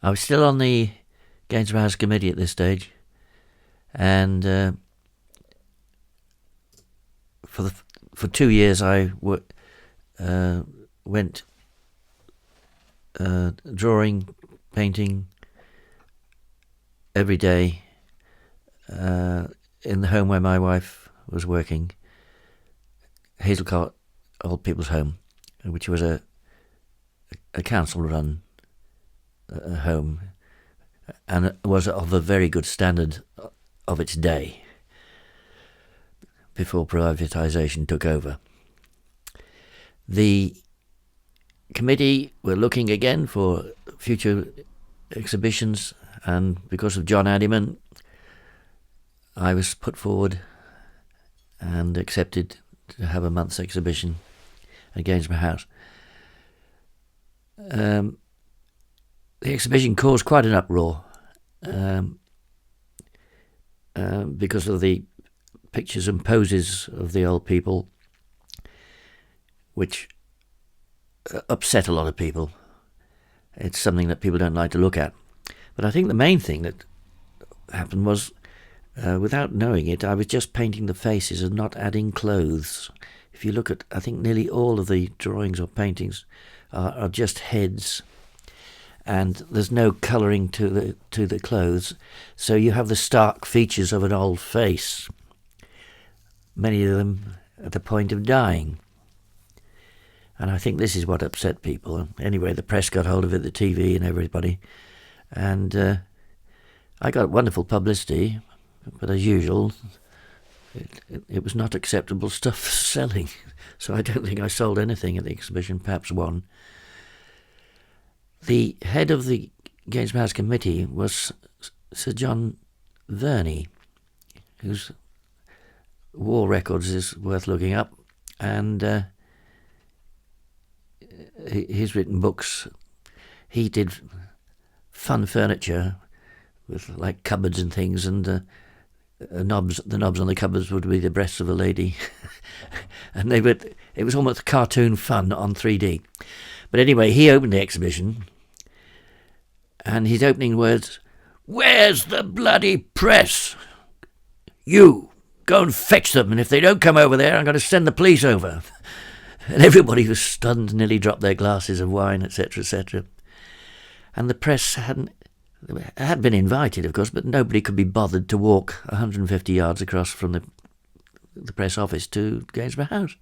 I was still on the Gainsborough House Committee at this stage, and for 2 years I went drawing, painting every day in the home where my wife was working, Hazelcott Old People's Home, which was a council-run home, and it was of a very good standard of its day before privatisation took over. The committee were looking again for future exhibitions, and because of John Addyman, I was put forward and accepted to have a month's exhibition at Gainsborough House. The exhibition caused quite an uproar because of the pictures and poses of the old people, which upset a lot of people. It's something that people don't like to look at. But I think the main thing that happened was, without knowing it, I was just painting the faces and not adding clothes. If you look at, I think nearly all of the drawings or paintings are just heads, and there's no colouring to the clothes, so you have the stark features of an old face, many of them at the point of dying. And I think this is what upset people. Anyway, the press got hold of it, the TV and everybody, and I got wonderful publicity, but as usual, it was not acceptable stuff for selling, so I don't think I sold anything at the exhibition, perhaps one. The head of the Gainsborough House Committee was Sir John Verney, whose war records is worth looking up, and he's written books. He did fun furniture with like cupboards and things, and the knobs on the cupboards would be the breasts of a lady, and it was almost cartoon fun on 3D. But anyway, he opened the exhibition, and his opening words, "Where's the bloody press? You, go and fetch them, and if they don't come over there, I'm going to send the police over." And everybody was stunned, nearly dropped their glasses of wine, etc., etc. And the press had been invited, of course, but nobody could be bothered to walk 150 yards across from the press office to Gainsborough House.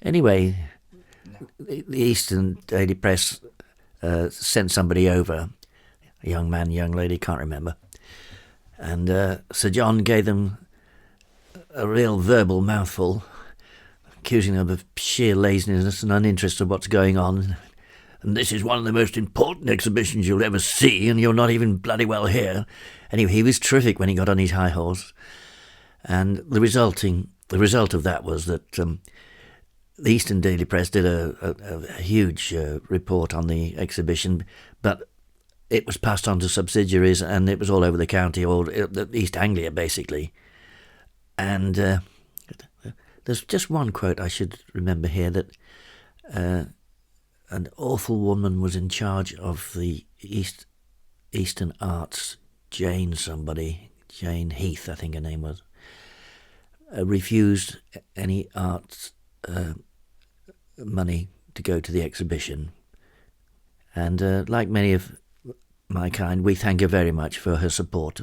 Anyway, the Eastern Daily Press sent somebody over, a young man, young lady, can't remember, and Sir John gave them a real verbal mouthful, accusing them of sheer laziness and uninterest in what's going on. "And this is one of the most important exhibitions you'll ever see, and you're not even bloody well here." Anyway, he was terrific when he got on his high horse, and the result of that was that the Eastern Daily Press did a huge report on the exhibition, but it was passed on to subsidiaries, and it was all over the county, or East Anglia, basically. And there's just one quote I should remember here, that an awful woman was in charge of the Eastern Arts, Jane Heath, I think her name was, refused any arts money to go to the exhibition. And like many of my kind, we thank her very much for her support.